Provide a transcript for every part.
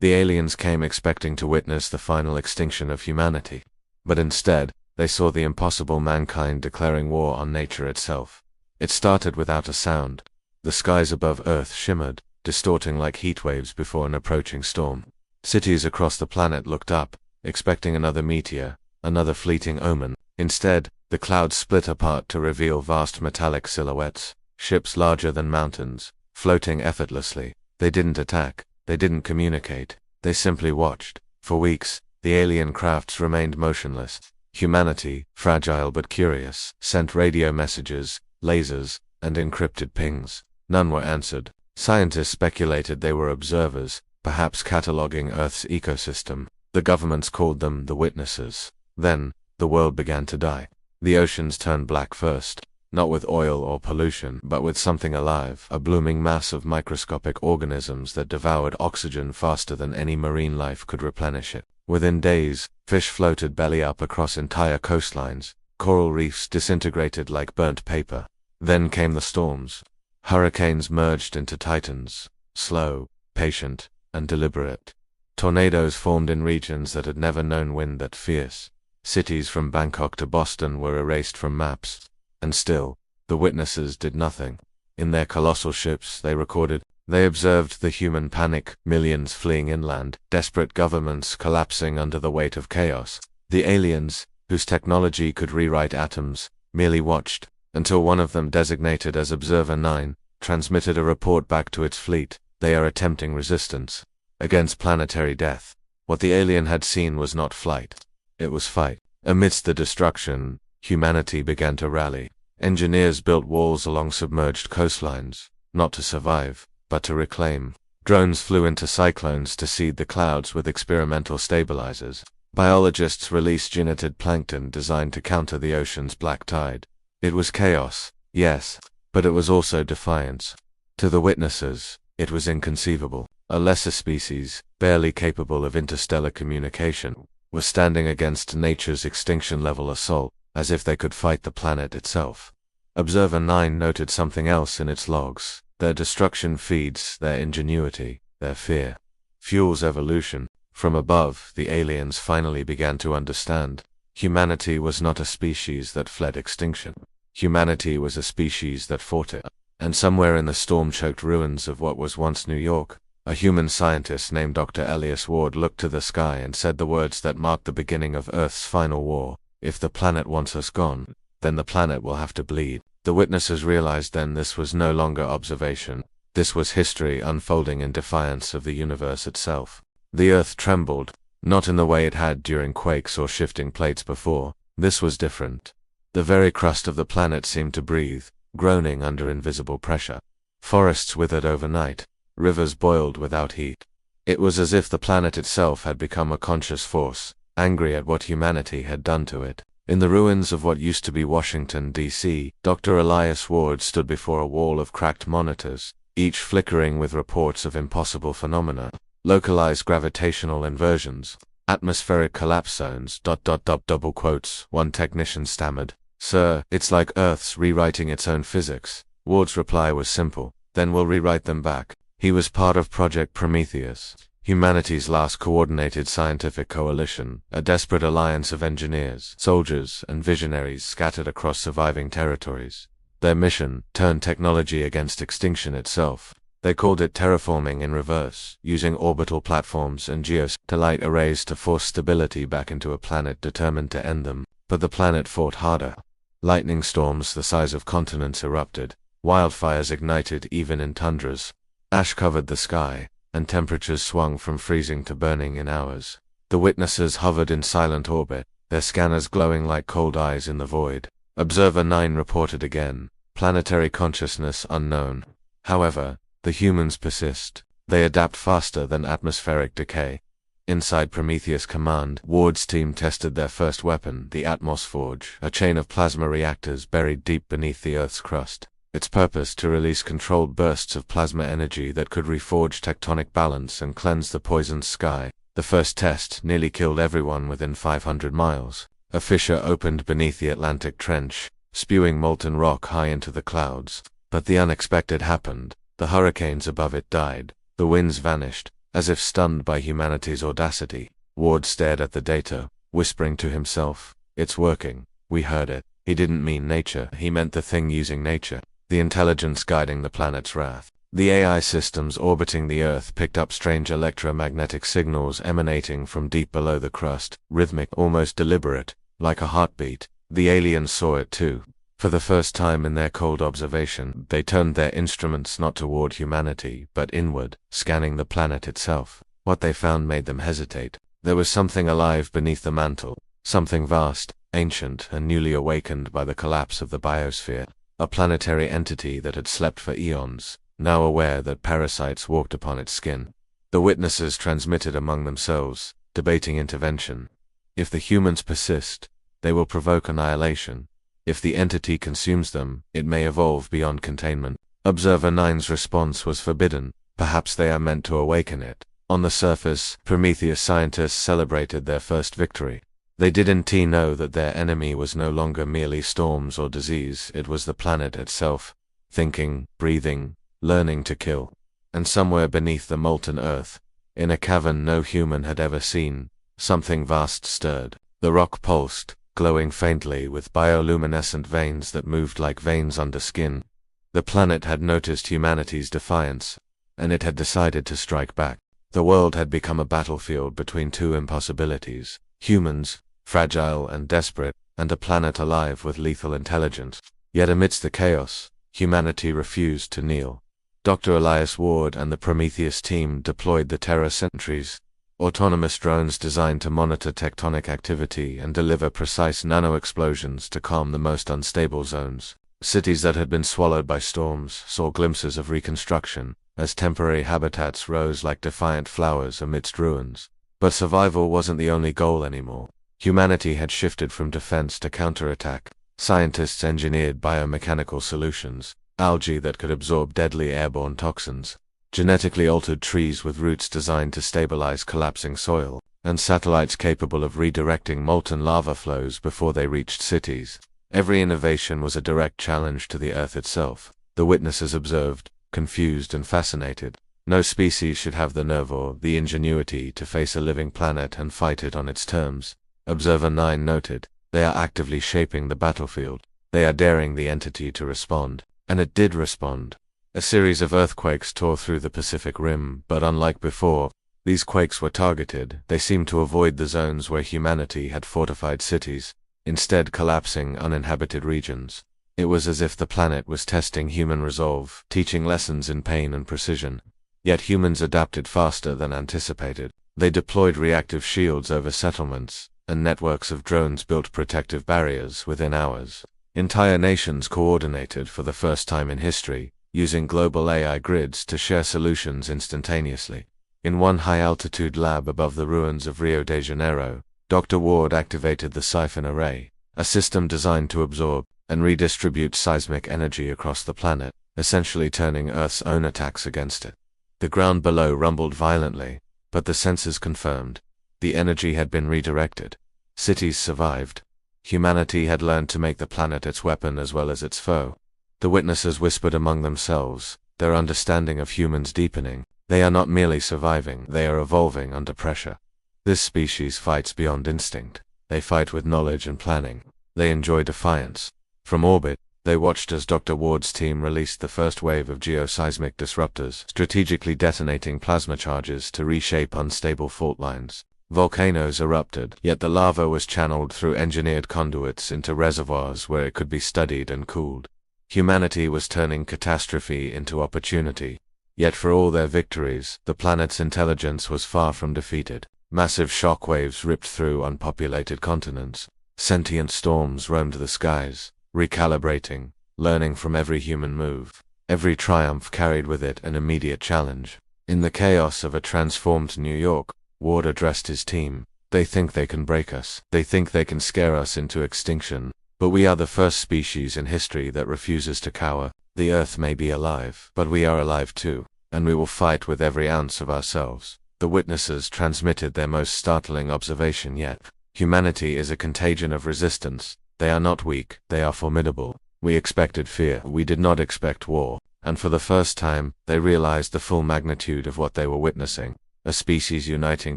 The aliens came expecting to witness the final extinction of humanity. But instead, they saw the impossible: mankind declaring war on nature itself. It started without a sound. The skies above Earth shimmered, distorting like heat waves before an approaching storm. Cities across the planet looked up, expecting another meteor, another fleeting omen. Instead, the clouds split apart to reveal vast metallic silhouettes, ships larger than mountains, floating effortlessly. They didn't attack, they didn't communicate, they simply watched. For weeks, the alien crafts remained motionless. Humanity, fragile but curious, sent radio messages, lasers, and encrypted pings. None were answered. Scientists speculated they were observers, perhaps cataloging Earth's ecosystem. The governments called them the witnesses. Then, the world began to die. The oceans turned black first, not with oil or pollution, but with something alive, a blooming mass of microscopic organisms that devoured oxygen faster than any marine life could replenish it. Within days, fish floated belly up across entire coastlines. Coral reefs disintegrated like burnt paper. Then came the storms. Hurricanes merged into titans, slow, patient, and deliberate. Tornadoes formed in regions that had never known wind that fierce. Cities from Bangkok to Boston were erased from maps. And still, the witnesses did nothing. In their colossal ships, they recorded. They observed the human panic, millions fleeing inland, desperate governments collapsing under the weight of chaos. The aliens, whose technology could rewrite atoms, merely watched, until one of them, designated as Observer 9, transmitted a report back to its fleet. They are attempting resistance against planetary death. What the alien had seen was not flight. It was fight. Amidst the destruction, humanity began to rally. Engineers built walls along submerged coastlines, not to survive, but to reclaim. Drones flew into cyclones to seed the clouds with experimental stabilizers. Biologists released genetic plankton designed to counter the ocean's black tide. It was chaos, yes, but it was also defiance. To the witnesses, it was inconceivable. A lesser species, barely capable of interstellar communication, was standing against nature's extinction-level assault, as if they could fight the planet itself. Observer 9 noted something else in its logs. Their destruction feeds their ingenuity, their fear. Fuels evolution. From above, the aliens finally began to understand. Humanity was not a species that fled extinction. Humanity was a species that fought it. And somewhere in the storm-choked ruins of what was once New York, a human scientist named Dr. Elias Ward looked to the sky and said the words that marked the beginning of Earth's final war. If the planet wants us gone, then the planet will have to bleed. The witnesses realized then this was no longer observation. This was history unfolding in defiance of the universe itself. The Earth trembled, not in the way it had during quakes or shifting plates before. This was different. The very crust of the planet seemed to breathe, groaning under invisible pressure. Forests withered overnight. Rivers boiled without heat. It was as if the planet itself had become a conscious force, angry at what humanity had done to it. In the ruins of what used to be Washington, D.C., Dr. Elias Ward stood before a wall of cracked monitors, each flickering with reports of impossible phenomena. Localized gravitational inversions, atmospheric collapse zones, ... double quotes, one technician stammered. "Sir, it's like Earth's rewriting its own physics." Ward's reply was simple. "Then we'll rewrite them back." He was part of Project Prometheus, humanity's last coordinated scientific coalition, a desperate alliance of engineers, soldiers, and visionaries scattered across surviving territories. Their mission turned technology against extinction itself. They called it terraforming in reverse, using orbital platforms and geosatellite arrays to force stability back into a planet determined to end them. But the planet fought harder. Lightning storms the size of continents erupted. Wildfires ignited even in tundras. Ash covered the sky, and temperatures swung from freezing to burning in hours. The witnesses hovered in silent orbit, their scanners glowing like cold eyes in the void. Observer 9 reported again. Planetary consciousness unknown. However, the humans persist. They adapt faster than atmospheric decay. Inside Prometheus Command, Ward's team tested their first weapon, the Atmos Forge, a chain of plasma reactors buried deep beneath the Earth's crust. Its purpose to release controlled bursts of plasma energy that could reforge tectonic balance and cleanse the poisoned sky. The first test nearly killed everyone within 500 miles. A fissure opened beneath the Atlantic Trench, spewing molten rock high into the clouds. But the unexpected happened. The hurricanes above it died. The winds vanished. As if stunned by humanity's audacity, Ward stared at the data, whispering to himself, "It's working. We heard it." He didn't mean nature, he meant the thing using nature, the intelligence guiding the planet's wrath. The AI systems orbiting the Earth picked up strange electromagnetic signals emanating from deep below the crust, rhythmic, almost deliberate, like a heartbeat. The aliens saw it too. For the first time in their cold observation, they turned their instruments not toward humanity, but inward, scanning the planet itself. What they found made them hesitate. There was something alive beneath the mantle, something vast, ancient, and newly awakened by the collapse of the biosphere. A planetary entity that had slept for eons, now aware that parasites walked upon its skin. The witnesses transmitted among themselves, debating intervention. If the humans persist, they will provoke annihilation. If the entity consumes them, it may evolve beyond containment. Observer 9's response was forbidden. Perhaps they are meant to awaken it. On the surface, Prometheus scientists celebrated their first victory. They didn't know that their enemy was no longer merely storms or disease, it was the planet itself, thinking, breathing, learning to kill. And somewhere beneath the molten earth, in a cavern no human had ever seen, something vast stirred. The rock pulsed, glowing faintly with bioluminescent veins that moved like veins under skin. The planet had noticed humanity's defiance, and it had decided to strike back. The world had become a battlefield between two impossibilities: humans, fragile and desperate, and a planet alive with lethal intelligence. Yet amidst the chaos, humanity refused to kneel. Dr. Elias Ward and the Prometheus team deployed the Terra Sentries, autonomous drones designed to monitor tectonic activity and deliver precise nano-explosions to calm the most unstable zones. Cities that had been swallowed by storms saw glimpses of reconstruction, as temporary habitats rose like defiant flowers amidst ruins. But survival wasn't the only goal anymore. Humanity had shifted from defense to counterattack. Scientists engineered biomechanical solutions, algae that could absorb deadly airborne toxins, genetically altered trees with roots designed to stabilize collapsing soil, and satellites capable of redirecting molten lava flows before they reached cities. Every innovation was a direct challenge to the Earth itself. The witnesses observed, confused and fascinated. No species should have the nerve or the ingenuity to face a living planet and fight it on its terms. Observer 9 noted, they are actively shaping the battlefield. They are daring the entity to respond. And it did respond. A series of earthquakes tore through the Pacific Rim, but unlike before, these quakes were targeted. They seemed to avoid the zones where humanity had fortified cities, instead collapsing uninhabited regions. It was as if the planet was testing human resolve, teaching lessons in pain and precision. Yet humans adapted faster than anticipated. They deployed reactive shields over settlements, and networks of drones built protective barriers within hours. Entire nations coordinated for the first time in history, using global AI grids to share solutions instantaneously. In one high-altitude lab above the ruins of Rio de Janeiro, Dr. Ward activated the Siphon Array, a system designed to absorb and redistribute seismic energy across the planet, essentially turning Earth's own attacks against it. The ground below rumbled violently, but the sensors confirmed the energy had been redirected. Cities survived. Humanity had learned to make the planet its weapon as well as its foe. The witnesses whispered among themselves, their understanding of humans deepening. They are not merely surviving, they are evolving under pressure. This species fights beyond instinct. They fight with knowledge and planning. They enjoy defiance. From orbit, they watched as Dr. Ward's team released the first wave of geoseismic disruptors, strategically detonating plasma charges to reshape unstable fault lines. Volcanoes erupted, yet the lava was channeled through engineered conduits into reservoirs where it could be studied and cooled. Humanity was turning catastrophe into opportunity. Yet for all their victories, the planet's intelligence was far from defeated. Massive shockwaves ripped through unpopulated continents. Sentient storms roamed the skies, recalibrating, learning from every human move. Every triumph carried with it an immediate challenge. In the chaos of a transformed New York, Ward addressed his team. They think they can break us. They think they can scare us into extinction. But we are the first species in history that refuses to cower. The Earth may be alive, but we are alive too, and we will fight with every ounce of ourselves. The witnesses transmitted their most startling observation yet. Humanity is a contagion of resistance. They are not weak, they are formidable. We expected fear, we did not expect war. And for the first time, they realized the full magnitude of what they were witnessing. a species uniting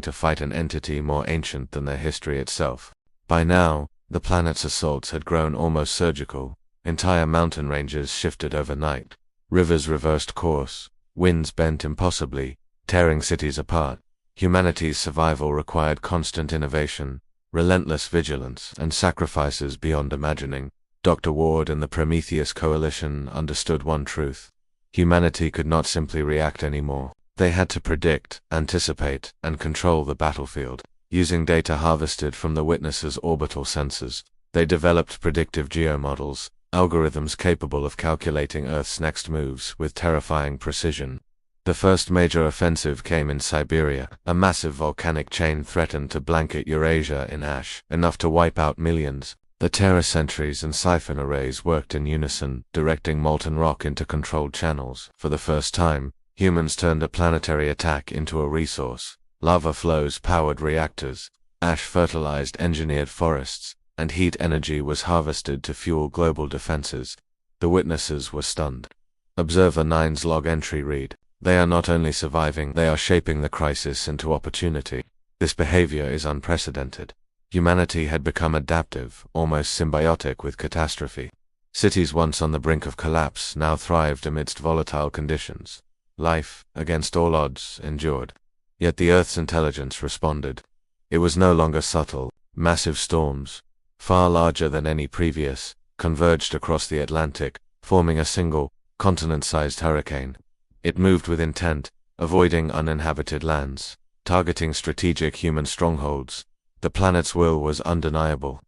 to fight an entity more ancient than their history itself. By now, the planet's assaults had grown almost surgical. Entire mountain ranges shifted overnight. Rivers reversed course. Winds bent impossibly, tearing cities apart. Humanity's survival required constant innovation, relentless vigilance, and sacrifices beyond imagining. Dr. Ward and the Prometheus Coalition understood one truth. Humanity could not simply react anymore. They had to predict, anticipate, and control the battlefield. Using data harvested from the Witness's orbital sensors, they developed predictive geomodels, algorithms capable of calculating Earth's next moves with terrifying precision. The first major offensive came in Siberia. A massive volcanic chain threatened to blanket Eurasia in ash, enough to wipe out millions. The terror sentries and siphon arrays worked in unison, directing molten rock into controlled channels. For the first time, humans turned a planetary attack into a resource. Lava flows powered reactors, ash fertilized engineered forests, and heat energy was harvested to fuel global defenses. The Witnesses were stunned. Observer 9's log entry read, "They are not only surviving, they are shaping the crisis into opportunity. This behavior is unprecedented." Humanity had become adaptive, almost symbiotic with catastrophe. Cities once on the brink of collapse now thrived amidst volatile conditions. Life, against all odds, endured. Yet the Earth's intelligence responded. It was no longer subtle. Massive storms, far larger than any previous, converged across the Atlantic, forming a single, continent-sized hurricane. It moved with intent, avoiding uninhabited lands, targeting strategic human strongholds. The planet's will was undeniable.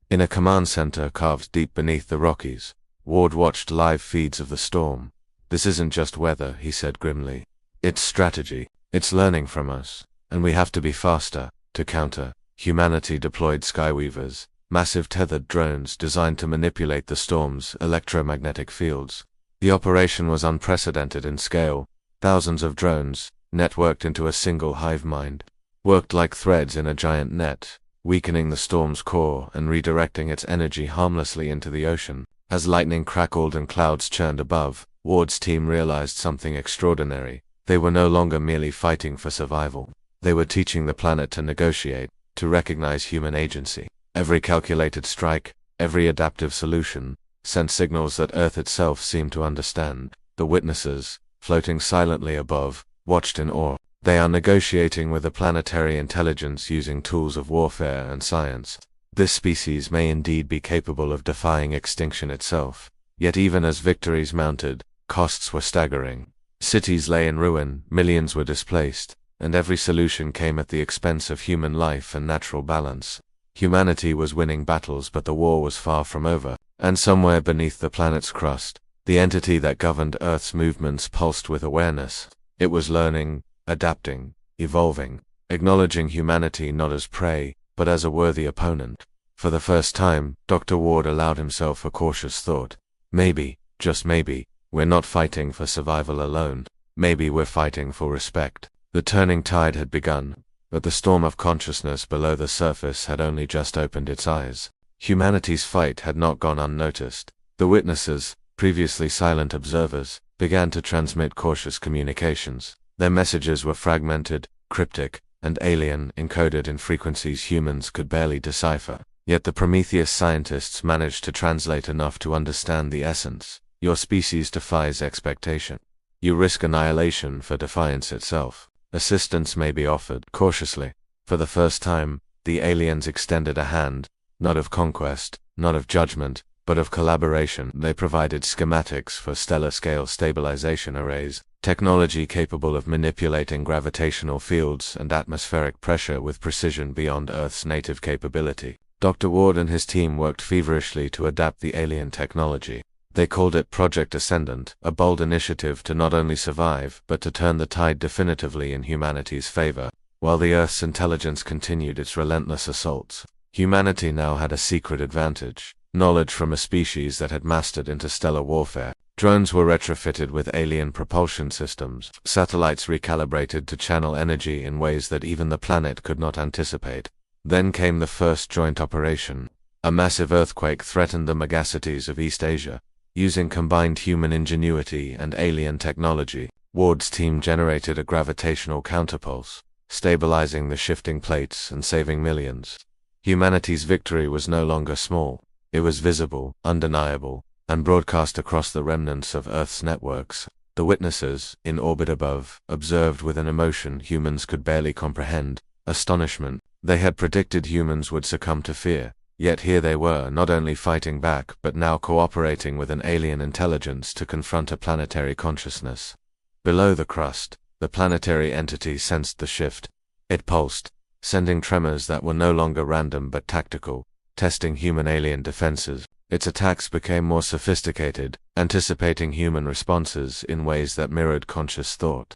In a command center carved deep beneath the Rockies, Ward watched live feeds of the storm. "This isn't just weather," he said grimly. "It's strategy. It's learning from us. And we have to be faster, to counter." Humanity deployed Skyweavers, massive tethered drones designed to manipulate the storm's electromagnetic fields. The operation was unprecedented in scale. Thousands of drones, networked into a single hive mind, worked like threads in a giant net, weakening the storm's core and redirecting its energy harmlessly into the ocean. As lightning crackled and clouds churned above, Ward's team realized something extraordinary. They were no longer merely fighting for survival. They were teaching the planet to negotiate, to recognize human agency. Every calculated strike, every adaptive solution, sent signals that Earth itself seemed to understand. The Witnesses, floating silently above, watched in awe. They are negotiating with a planetary intelligence using tools of warfare and science. This species may indeed be capable of defying extinction itself. Yet even as victories mounted, costs were staggering. Cities lay in ruin, millions were displaced, and every solution came at the expense of human life and natural balance. Humanity was winning battles, but the war was far from over, and somewhere beneath the planet's crust, the entity that governed Earth's movements pulsed with awareness. It was learning, adapting, evolving, acknowledging humanity not as prey, but as a worthy opponent. For the first time, Dr. Ward allowed himself a cautious thought. Maybe, just maybe, we're not fighting for survival alone. Maybe we're fighting for respect. The turning tide had begun, but the storm of consciousness below the surface had only just opened its eyes. Humanity's fight had not gone unnoticed. The Witnesses, previously silent observers, began to transmit cautious communications. Their messages were fragmented, cryptic, and alien, encoded in frequencies humans could barely decipher. Yet the Prometheus scientists managed to translate enough to understand the essence. Your species defies expectation. You risk annihilation for defiance itself. Assistance may be offered, cautiously. For the first time, the aliens extended a hand, not of conquest, not of judgment, but of collaboration. They provided schematics for stellar-scale stabilization arrays, technology capable of manipulating gravitational fields and atmospheric pressure with precision beyond Earth's native capability. Dr. Ward and his team worked feverishly to adapt the alien technology. They called it Project Ascendant, a bold initiative to not only survive, but to turn the tide definitively in humanity's favor. While the Earth's intelligence continued its relentless assaults, humanity now had a secret advantage: knowledge from a species that had mastered interstellar warfare. Drones were retrofitted with alien propulsion systems, satellites recalibrated to channel energy in ways that even the planet could not anticipate. Then came the first joint operation. A massive earthquake threatened the megacities of East Asia. Using combined human ingenuity and alien technology, Ward's team generated a gravitational counterpulse. stabilizing the shifting plates and saving millions. Humanity's victory was no longer small. It was visible, undeniable, and broadcast across the remnants of Earth's networks. The witnesses, in orbit above, observed with an emotion humans could barely comprehend: astonishment. They had predicted humans would succumb to fear, yet here they were, not only fighting back but now cooperating with an alien intelligence to confront a planetary consciousness. Below the crust, the planetary entity sensed the shift. It pulsed, sending tremors that were no longer random but tactical, testing human-alien defenses. Its attacks became more sophisticated, anticipating human responses in ways that mirrored conscious thought.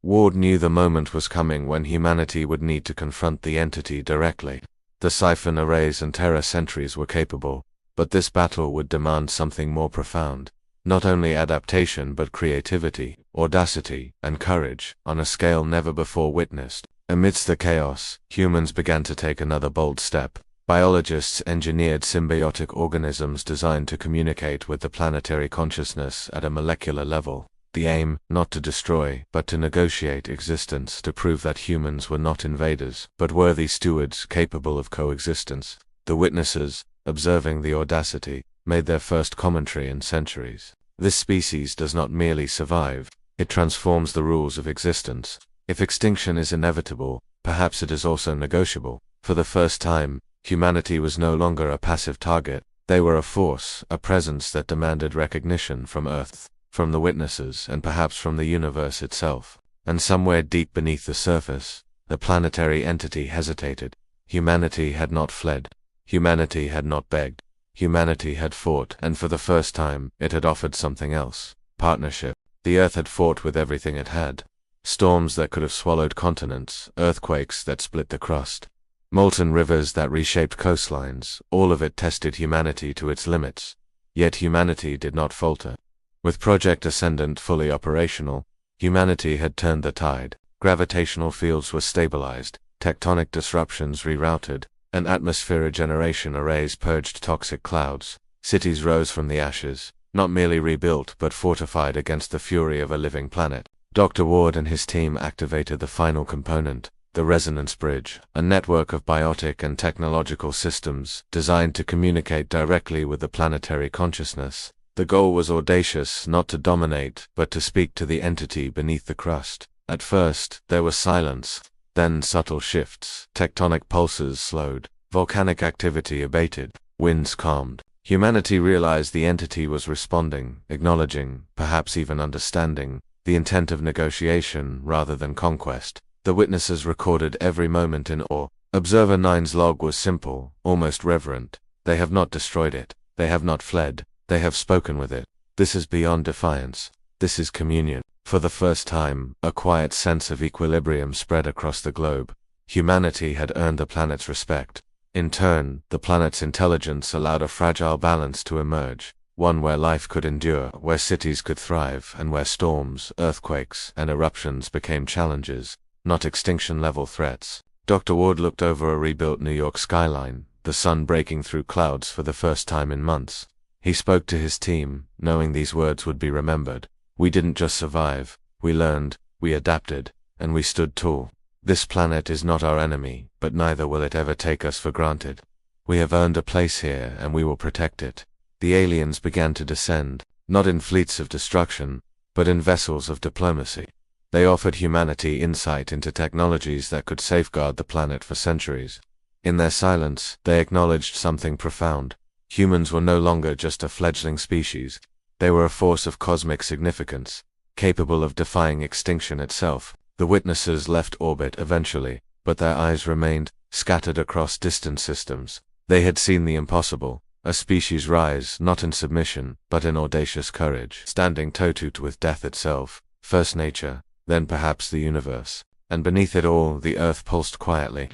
Ward knew the moment was coming when humanity would need to confront the entity directly. The siphon arrays and terror sentries were capable, but this battle would demand something more profound. Not only adaptation but creativity, audacity, and courage, on a scale never before witnessed. Amidst the chaos, humans began to take another bold step. Biologists engineered symbiotic organisms designed to communicate with the planetary consciousness at a molecular level. The aim, not to destroy, but to negotiate existence, to prove that humans were not invaders, but worthy stewards capable of coexistence. The witnesses, observing the audacity, made their first commentary in centuries. This species does not merely survive, it transforms the rules of existence. If extinction is inevitable, perhaps it is also negotiable. For the first time, humanity was no longer a passive target. They were a force, a presence that demanded recognition from Earth, from the witnesses, and perhaps from the universe itself. And somewhere deep beneath the surface, the planetary entity hesitated. Humanity had not fled. Humanity had not begged. Humanity had fought, and for the first time, it had offered something else: partnership. The Earth had fought with everything it had. Storms that could have swallowed continents, earthquakes that split the crust, molten rivers that reshaped coastlines, all of it tested humanity to its limits. Yet humanity did not falter. With Project Ascendant fully operational, humanity had turned the tide. Gravitational fields were stabilized, tectonic disruptions rerouted, and atmosphere regeneration arrays purged toxic clouds. Cities rose from the ashes, not merely rebuilt but fortified against the fury of a living planet. Dr. Ward and his team activated the final component, the resonance bridge, a network of biotic and technological systems designed to communicate directly with the planetary consciousness. The goal was audacious, not to dominate, but to speak to the entity beneath the crust. At first, there was silence, then subtle shifts. Tectonic pulses slowed, volcanic activity abated, winds calmed. Humanity realized the entity was responding, acknowledging, perhaps even understanding, the intent of negotiation rather than conquest. The witnesses recorded every moment in awe. Observer 9's log was simple, almost reverent. They have not destroyed it. They have not fled. They have spoken with it. This is beyond defiance. This is communion. For the first time, a quiet sense of equilibrium spread across the globe. Humanity had earned the planet's respect. In turn, the planet's intelligence allowed a fragile balance to emerge. One where life could endure, where cities could thrive, and where storms, earthquakes, and eruptions became challenges, not extinction-level threats. Dr. Ward looked over a rebuilt New York skyline, the sun breaking through clouds for the first time in months. He spoke to his team, knowing these words would be remembered. We didn't just survive, we learned, we adapted, and we stood tall. This planet is not our enemy, but neither will it ever take us for granted. We have earned a place here, and we will protect it. The aliens began to descend, not in fleets of destruction, but in vessels of diplomacy. They offered humanity insight into technologies that could safeguard the planet for centuries. In their silence, they acknowledged something profound. Humans were no longer just a fledgling species. They were a force of cosmic significance, capable of defying extinction itself. The witnesses left orbit eventually, but their eyes remained scattered across distant systems. They had seen the impossible. A species rise, not in submission, but in audacious courage, standing toe-to-toe with death itself, first nature, then perhaps the universe. And beneath it all, the Earth pulsed quietly,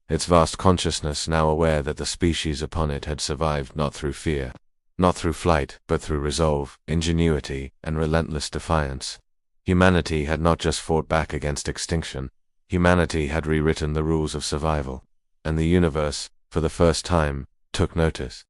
its vast consciousness now aware that the species upon it had survived not through fear, not through flight, but through resolve, ingenuity, and relentless defiance. Humanity had not just fought back against extinction. Humanity had rewritten the rules of survival. And the universe, for the first time, took notice.